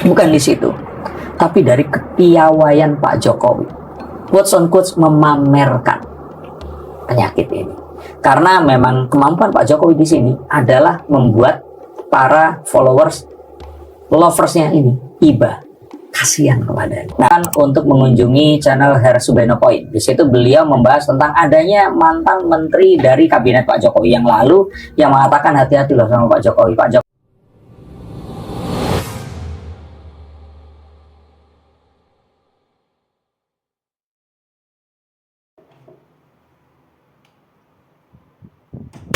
Bukan di situ, tapi dari kepiawaian Pak Jokowi. Quotes on quotes memamerkan penyakit ini. Karena memang kemampuan Pak Jokowi di sini adalah membuat para followers, loversnya ini iba, kasihan kepadanya. Nah, untuk mengunjungi channel Hersubeno Point, di situ beliau membahas tentang adanya mantan menteri dari kabinet Pak Jokowi yang lalu yang mengatakan hati-hati loh sama Pak Jokowi. Pak Jokowi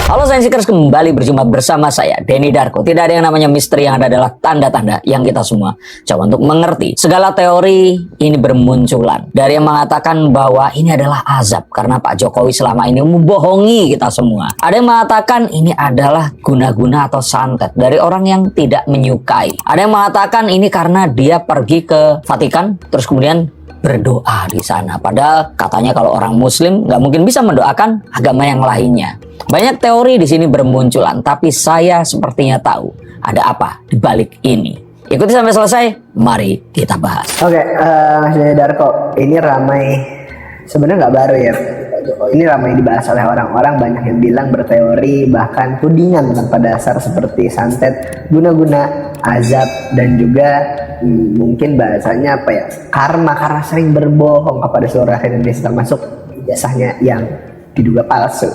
Halo Sainsikers, kembali berjumpa bersama saya, Denny Darko. Tidak ada yang namanya misteri, yang ada adalah tanda-tanda yang kita semua coba untuk mengerti. Segala teori ini bermunculan. Dari yang mengatakan bahwa ini adalah azab karena Pak Jokowi selama ini membohongi kita semua. Ada yang mengatakan ini adalah guna-guna atau santet dari orang yang tidak menyukai. Ada yang mengatakan ini karena dia pergi ke Vatikan, terus kemudian berdoa di sana. Padahal katanya kalau orang Muslim nggak mungkin bisa mendoakan agama yang lainnya. Banyak teori di sini bermunculan, tapi saya sepertinya tahu ada apa di balik ini. Ikuti sampai selesai, mari kita bahas. Oke, Mas Darko, ini ramai, sebenarnya nggak baru ya. Ini ramai dibahas oleh orang-orang, banyak yang bilang, berteori, bahkan tudingan tanpa dasar seperti santet, guna-guna, azab, dan juga mungkin bahasanya apa ya, karena sering berbohong kepada seluruh rakyat Indonesia, termasuk ijazahnya yang diduga palsu.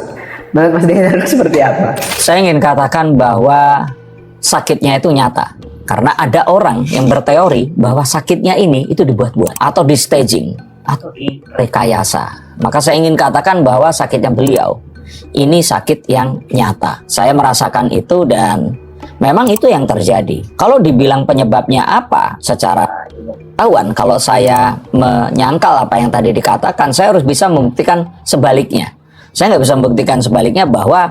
Menurut Mas Darko seperti apa? Saya ingin katakan bahwa sakitnya itu nyata. Karena ada orang yang berteori bahwa sakitnya ini itu dibuat-buat, atau di staging, atau direkayasa. Maka saya ingin katakan bahwa sakitnya beliau ini sakit yang nyata. Saya merasakan itu dan memang itu yang terjadi. Kalau dibilang penyebabnya apa secara pengetahuan, kalau saya menyangkal apa yang tadi dikatakan, saya harus bisa membuktikan sebaliknya. Saya nggak bisa membuktikan sebaliknya bahwa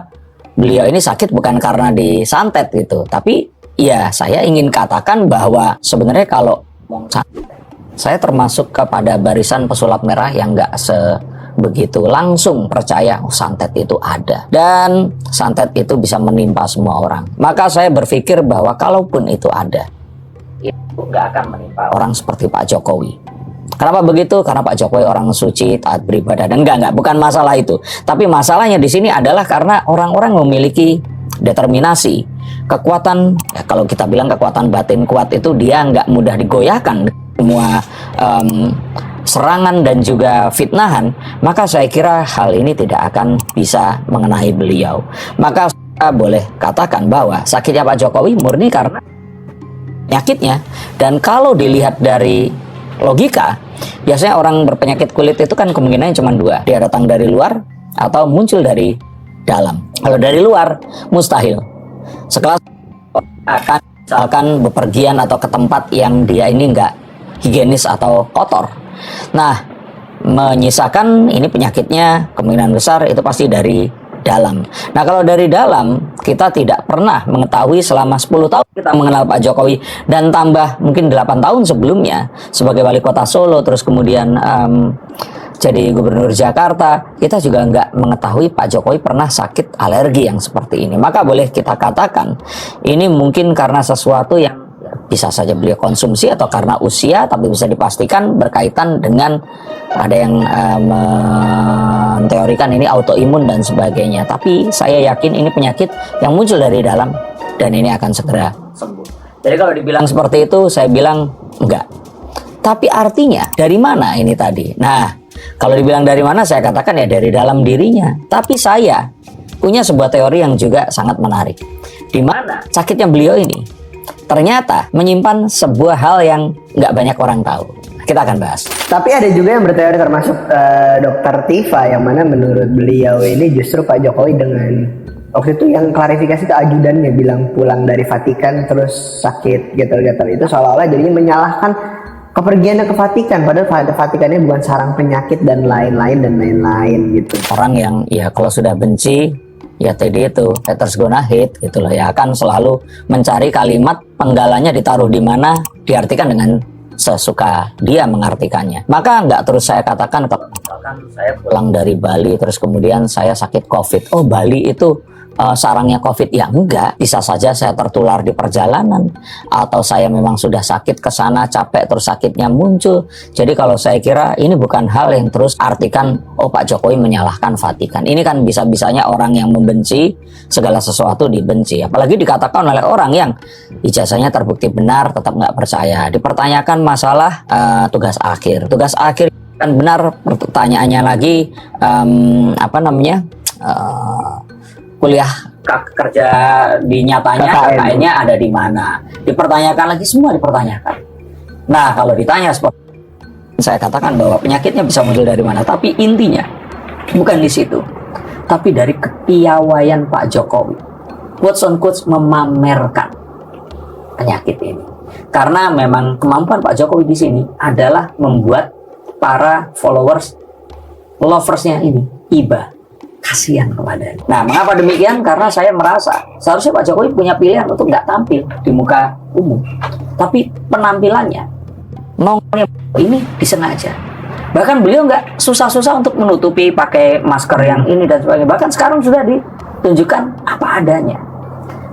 beliau ini sakit bukan karena disantet gitu. Tapi ya saya ingin katakan bahwa sebenarnya kalau saya termasuk kepada barisan pesulap merah yang nggak sebegitu langsung percaya santet itu ada. Dan santet itu bisa menimpa semua orang. Maka saya berpikir bahwa kalaupun itu ada, itu nggak akan menimpa orang seperti Pak Jokowi. Kenapa begitu? Karena Pak Jokowi orang suci, taat beribadah. Dan enggak, bukan masalah itu. Tapi masalahnya di sini adalah karena orang-orang memiliki determinasi, kekuatan. Ya, kalau kita bilang kekuatan batin kuat itu dia nggak mudah digoyahkan. Semua serangan dan juga fitnahan, maka saya kira hal ini tidak akan bisa mengenai beliau. Maka saya boleh katakan bahwa sakitnya Pak Jokowi murni karena penyakitnya. Dan kalau dilihat dari logika, biasanya orang berpenyakit kulit itu kan kemungkinannya cuma dua. Dia datang dari luar atau muncul dari dalam. Kalau dari luar, mustahil. Sekelas akan misalkan bepergian atau ke tempat yang dia ini nggak higienis atau kotor. Nah, menyisakan ini penyakitnya kemungkinan besar itu pasti dari dalam. Nah, kalau dari dalam, kita tidak pernah mengetahui selama 10 tahun kita mengenal Pak Jokowi, dan tambah mungkin 8 tahun sebelumnya sebagai wali kota Solo, terus kemudian jadi gubernur Jakarta, kita juga nggak mengetahui Pak Jokowi pernah sakit alergi yang seperti ini. Maka boleh kita katakan ini mungkin karena sesuatu yang bisa saja beliau konsumsi atau karena usia, tapi bisa dipastikan berkaitan dengan ada yang menteorikan ini autoimun dan sebagainya. Tapi saya yakin ini penyakit yang muncul dari dalam dan ini akan segera sembuh. Jadi kalau dibilang seperti itu, saya bilang enggak. Tapi artinya dari mana ini tadi? Nah, kalau dibilang dari mana, saya katakan ya dari dalam dirinya. Tapi saya punya sebuah teori yang juga sangat menarik. Di mana sakitnya beliau ini ternyata menyimpan sebuah hal yang nggak banyak orang tahu. Kita akan bahas. Tapi ada juga yang berteori, termasuk Dokter Tifa, yang mana menurut beliau ini justru Pak Jokowi dengan waktu itu yang klarifikasi ke ajudannya bilang pulang dari Vatikan terus sakit gatal-gatal, itu seolah-olah jadinya menyalahkan kepergiannya ke Vatikan, padahal Vatikannya bukan sarang penyakit dan lain-lain gitu. Orang yang ya kalau sudah benci, ya tadi itu haters gonna hate gitu loh, ya akan selalu mencari kalimat penggalanya ditaruh di mana, diartikan dengan sesuka dia mengartikannya. Maka nggak terus saya katakan kalau misalkan saya pulang dari Bali terus kemudian saya sakit COVID, oh Bali itu sarangnya COVID? Ya enggak, bisa saja saya tertular di perjalanan, atau saya memang sudah sakit ke sana, capek terus sakitnya muncul. Jadi kalau saya kira ini bukan hal yang terus artikan, oh Pak Jokowi menyalahkan Vatikan. Ini kan bisa-bisanya orang yang membenci segala sesuatu dibenci, apalagi dikatakan oleh orang yang ijazahnya terbukti benar tetap nggak percaya. Dipertanyakan masalah tugas akhir kan benar, pertanyaannya lagi apa namanya, kuliah kerja di nyatanya KKN-nya ada di mana, dipertanyakan lagi, semua dipertanyakan. Nah kalau ditanya seperti, saya katakan bahwa penyakitnya bisa muncul dari mana, tapi intinya bukan di situ, tapi dari kepiawaian Pak Jokowi, quotes on quotes, memamerkan penyakit ini. Karena memang kemampuan Pak Jokowi di sini adalah membuat para followers, loversnya ini iba, kasihan kepadanya. Nah, mengapa demikian? Karena saya merasa seharusnya Pak Jokowi punya pilihan untuk nggak tampil di muka umum, tapi penampilannya nongolnya ini disengaja. Bahkan beliau nggak susah-susah untuk menutupi pakai masker yang ini dan sebagainya. Bahkan sekarang sudah ditunjukkan apa adanya.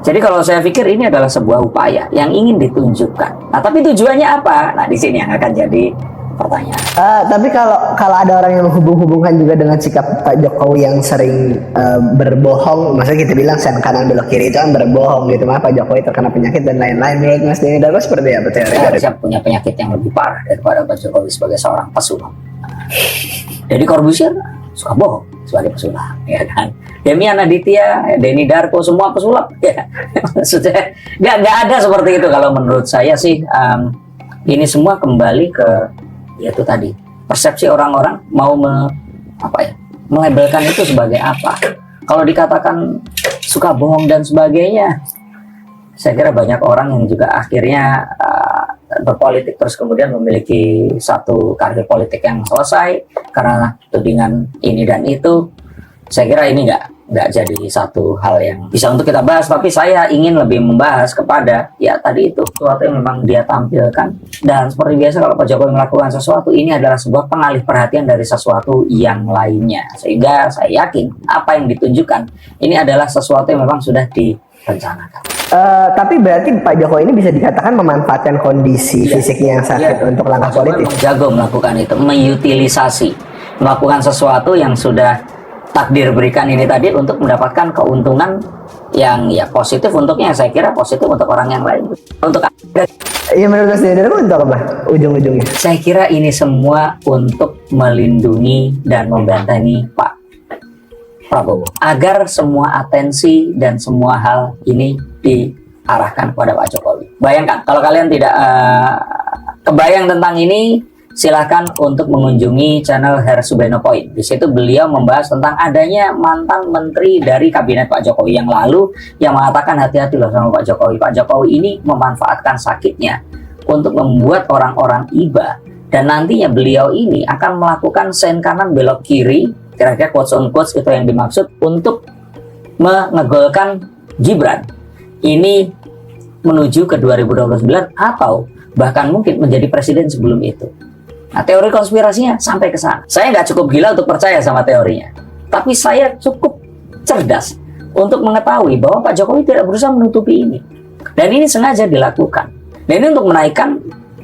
Jadi kalau saya pikir ini adalah sebuah upaya yang ingin ditunjukkan. Nah, tapi tujuannya apa? Nah, di sini yang akan jadi pertanyaan. Tapi kalau ada orang yang menghubung-hubungkan juga dengan sikap Pak Jokowi yang sering berbohong, maksudnya kita bilang sen kanan belok kiri itu kan berbohong gitu, mah Pak Jokowi terkena penyakit dan lain-lain. Menurut Mas Denny Darko seperti apa teori? Saya punya penyakit yang lebih parah daripada Pak Jokowi sebagai seorang pesulap. Jadi Corbusier suka bohong sebagai pesulap, ya kan? Demian Aditya, Denny Darko, semua pesulap, ya. Maksudnya nggak ada seperti itu. Kalau menurut saya sih, ini semua kembali ke yaitu tadi persepsi orang-orang mau melabelkan itu sebagai apa. Kalau dikatakan suka bohong dan sebagainya, saya kira banyak orang yang juga akhirnya berpolitik terus kemudian memiliki satu karir politik yang selesai karena tudingan ini dan itu. Saya kira ini nggak jadi satu hal yang bisa untuk kita bahas, tapi saya ingin lebih membahas kepada ya tadi itu sesuatu yang memang dia tampilkan. Dan seperti biasa kalau Pak Jokowi melakukan sesuatu, ini adalah sebuah pengalih perhatian dari sesuatu yang lainnya, sehingga saya yakin apa yang ditunjukkan ini adalah sesuatu yang memang sudah direncanakan. Tapi berarti Pak Jokowi ini bisa dikatakan memanfaatkan kondisi fisiknya yang sakit untuk langkah politik. Jago melakukan itu, mengutilisasi, melakukan sesuatu yang sudah takdir berikan ini tadi untuk mendapatkan keuntungan yang ya positif untuknya. Saya kira positif untuk orang yang lain. Untuk menurut Mas Denny untuk apa ujung-ujungnya? Saya kira ini semua untuk melindungi dan membentengi Pak Prabowo agar semua atensi dan semua hal ini diarahkan kepada Pak Jokowi. Bayangkan kalau kalian tidak kebayang tentang ini, silahkan untuk mengunjungi channel Hersubeno Point. Di situ beliau membahas tentang adanya mantan menteri dari kabinet Pak Jokowi yang lalu yang mengatakan hati-hati loh sama Pak Jokowi. Pak Jokowi ini memanfaatkan sakitnya untuk membuat orang-orang iba, dan nantinya beliau ini akan melakukan sen kanan belok kiri, kira-kira quotes on quotes itu yang dimaksud, untuk mengegolkan Gibran ini menuju ke 2029 atau bahkan mungkin menjadi presiden sebelum itu. Nah, teori konspirasinya sampai ke sana. Saya nggak cukup gila untuk percaya sama teorinya, tapi saya cukup cerdas untuk mengetahui bahwa Pak Jokowi tidak berusaha menutupi ini, dan ini sengaja dilakukan. Dan ini untuk menaikkan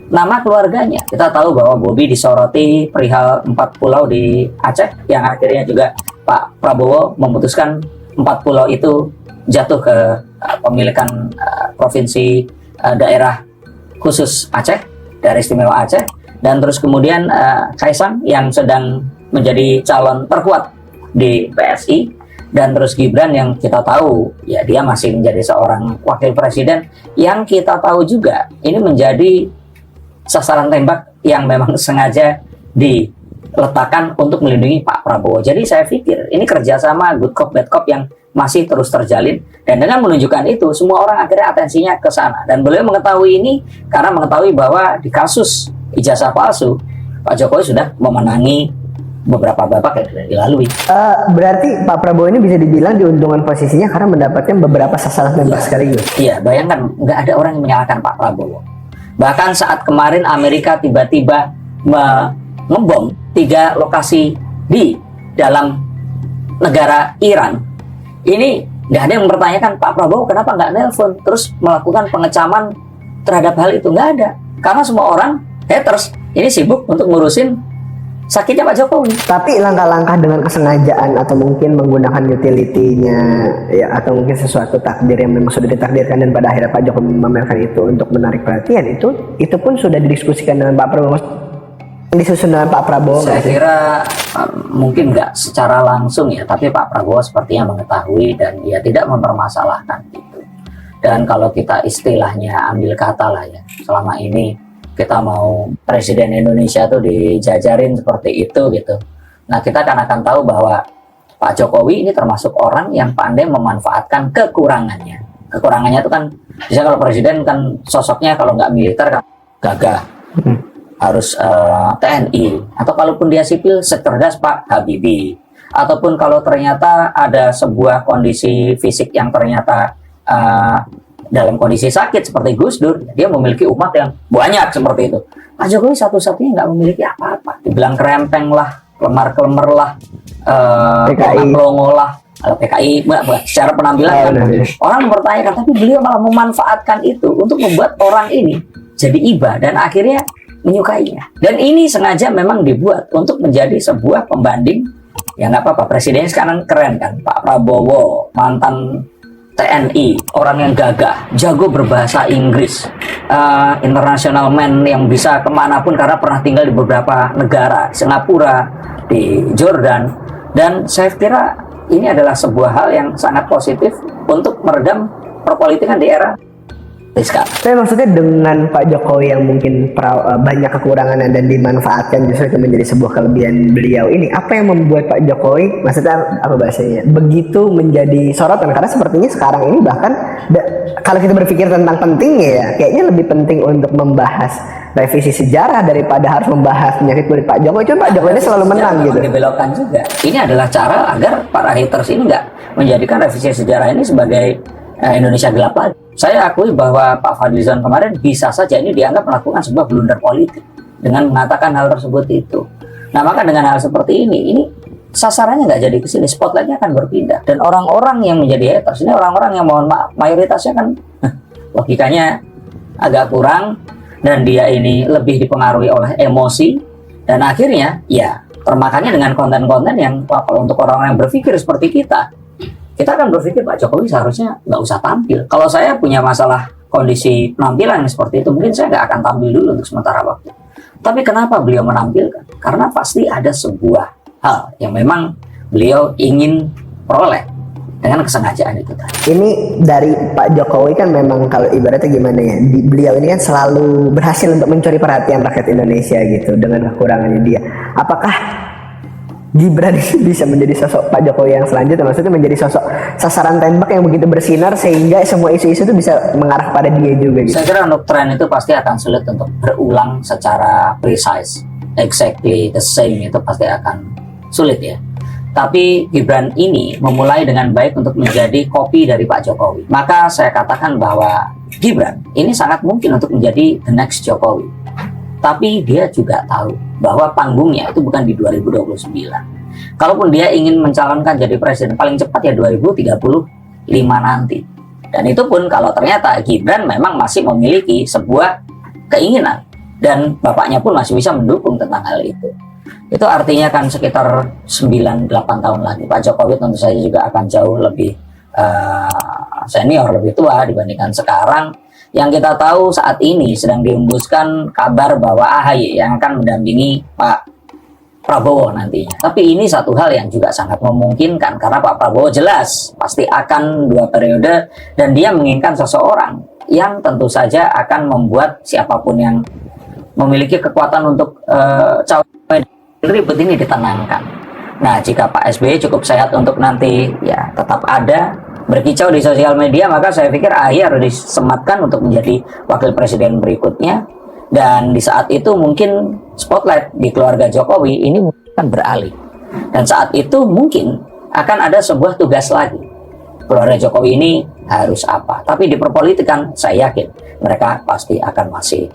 nama keluarganya. Kita tahu bahwa Bobi disoroti perihal 4 pulau di Aceh, yang akhirnya juga Pak Prabowo memutuskan 4 pulau itu jatuh ke pemilikan provinsi daerah khusus Aceh, daerah istimewa Aceh. Dan terus kemudian Kaisang yang sedang menjadi calon terkuat di PSI, dan terus Gibran yang kita tahu ya dia masih menjadi seorang wakil presiden yang kita tahu juga ini menjadi sasaran tembak yang memang sengaja diletakkan untuk melindungi Pak Prabowo. Jadi saya pikir ini kerjasama good cop bad cop yang masih terus terjalin, dan dengan menunjukkan itu semua orang akhirnya atensinya ke sana. Dan beliau mengetahui ini karena mengetahui bahwa di kasus ijazah palsu Pak Jokowi sudah memenangi beberapa babak yang sudah dilalui. Berarti Pak Prabowo ini bisa dibilang diuntungkan posisinya karena mendapatkan beberapa sasaran tembak sekaligus. Iya, bayangkan nggak ada orang yang menyalahkan Pak Prabowo. Bahkan saat kemarin Amerika tiba-tiba ngebom 3 lokasi di dalam negara Iran, ini Nggak ada yang mempertanyakan Pak Prabowo kenapa nggak nelpon terus melakukan pengecaman terhadap hal itu. Nggak ada, karena semua orang haters ini sibuk untuk ngurusin sakitnya Pak Jokowi. Tapi langkah-langkah dengan kesengajaan atau mungkin menggunakan utility-nya ya, atau mungkin sesuatu takdir yang memang sudah ditakdirkan dan pada akhirnya Pak Jokowi memamerkan itu untuk menarik perhatian, itu pun sudah didiskusikan dengan Pak Prabowo, disusun dengan Pak Prabowo. Saya kira mungkin nggak secara langsung ya, tapi Pak Prabowo sepertinya mengetahui dan dia tidak mempermasalahkan itu. Dan kalau kita istilahnya ambil kata lah ya, selama ini kita mau Presiden Indonesia tuh dijajarin seperti itu gitu. Nah, kita akan tahu bahwa Pak Jokowi ini termasuk orang yang pandai memanfaatkan kekurangannya. Kekurangannya itu kan, bisa kalau presiden kan sosoknya kalau nggak militer kan gagah, harus TNI, atau kalaupun dia sipil secerdas Pak Habibie, ataupun kalau ternyata ada sebuah kondisi fisik yang ternyata dalam kondisi sakit seperti Gus Dur, dia memiliki umat yang banyak seperti itu. Pak Jokowi satu-satunya nggak memiliki apa-apa. Dibilang kerempeng lah, kelemar-kelemar lah, pelongo lah, PKI, secara penampilan kan orang mempertanyakan, tapi beliau malah memanfaatkan itu untuk membuat orang ini jadi iba dan akhirnya menyukainya. Dan ini sengaja memang dibuat untuk menjadi sebuah pembanding. Ya nggak apa-apa, presiden sekarang keren kan, Pak Prabowo, mantan TNI, orang yang gagah, jago berbahasa Inggris, international man yang bisa kemanapun karena pernah tinggal di beberapa negara, Singapura, di Jordan. Dan saya kira ini adalah sebuah hal yang sangat positif untuk meredam perpolitikan di era sekarang. Saya maksudnya dengan Pak Jokowi yang mungkin banyak kekurangan dan dimanfaatkan justru itu menjadi sebuah kelebihan beliau ini, apa yang membuat Pak Jokowi, maksudnya apa bahasanya, begitu menjadi sorotan? Karena sepertinya sekarang ini bahkan kalau kita berpikir tentang pentingnya ya, kayaknya lebih penting untuk membahas revisi sejarah daripada harus membahas penyakit kulit Pak Jokowi. Cuma Pak Jokowi ini selalu menang gitu. Dibelokkan juga. Ini adalah cara agar para haters ini nggak menjadikan revisi sejarah ini sebagai Indonesia gelap lagi. Saya akui bahwa Pak Fadlizon kemarin bisa saja ini dianggap melakukan sebuah blunder politik dengan mengatakan hal tersebut itu. Nah, maka dengan hal seperti ini sasarannya nggak jadi ke sini, spotlightnya akan berpindah. Dan orang-orang yang menjadi haters ini orang-orang yang mohon maaf mayoritasnya kan logikanya agak kurang dan dia ini lebih dipengaruhi oleh emosi dan akhirnya ya termakannya dengan konten-konten yang kalau untuk orang-orang yang berpikir seperti kita akan berpikir Pak Jokowi seharusnya nggak usah tampil. Kalau saya punya masalah kondisi penampilan seperti itu, mungkin saya nggak akan tampil dulu untuk sementara waktu. Tapi kenapa beliau menampilkan? Karena pasti ada sebuah hal yang memang beliau ingin peroleh dengan kesengajaan itu tadi. Ini dari Pak Jokowi kan memang kalau ibaratnya gimana ya, beliau ini kan selalu berhasil untuk mencuri perhatian rakyat Indonesia gitu dengan kekurangannya dia. Apakah Gibran bisa menjadi sosok Pak Jokowi yang selanjutnya, maksudnya menjadi sosok sasaran tembak yang begitu bersinar sehingga semua isu-isu itu bisa mengarah pada dia juga gitu? Saya kira untuk tren itu pasti akan sulit untuk berulang secara precise, exactly the same, itu pasti akan sulit ya. Tapi Gibran ini memulai dengan baik untuk menjadi copy dari Pak Jokowi. Maka saya katakan bahwa Gibran ini sangat mungkin untuk menjadi the next Jokowi. Tapi dia juga tahu bahwa panggungnya itu bukan di 2029. Kalaupun dia ingin mencalonkan jadi presiden paling cepat ya 2035 nanti. Dan itu pun kalau ternyata Gibran memang masih memiliki sebuah keinginan dan bapaknya pun masih bisa mendukung tentang hal itu. Itu artinya kan sekitar 9-8 tahun lagi Pak Jokowi tentu saja juga akan jauh lebih senior, lebih tua dibandingkan sekarang. Yang kita tahu saat ini sedang dihembuskan kabar bahwa AHY yang akan mendampingi Pak Prabowo nantinya. Tapi ini satu hal yang juga sangat memungkinkan karena Pak Prabowo jelas pasti akan 2 periode dan dia menginginkan seseorang yang tentu saja akan membuat siapapun yang memiliki kekuatan untuk ribut ini ditenangkan. Nah, jika Pak SBY cukup sehat untuk nanti ya tetap ada berkicau di sosial media, maka saya pikir AHY harus disematkan untuk menjadi wakil presiden berikutnya. Dan di saat itu mungkin spotlight di keluarga Jokowi ini akan beralih. Dan saat itu mungkin akan ada sebuah tugas lagi. Keluarga Jokowi ini harus apa? Tapi di perpolitikan saya yakin mereka pasti akan masih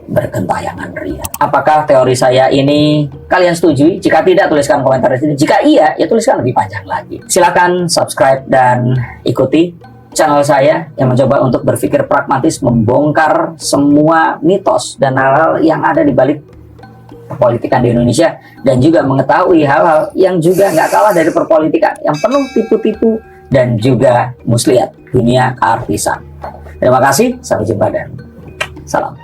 bergentayangan ria. Apakah teori saya ini kalian setujui? Jika tidak, tuliskan komentar di sini. Jika iya, ya tuliskan lebih panjang lagi. Silakan subscribe dan ikuti channel saya yang mencoba untuk berpikir pragmatis, membongkar semua mitos dan hal-hal yang ada di balik perpolitikan di Indonesia, dan juga mengetahui hal-hal yang juga nggak kalah dari perpolitikan yang penuh tipu-tipu dan juga muslihat dunia keartisan. Terima kasih, sampai jumpa dan salam.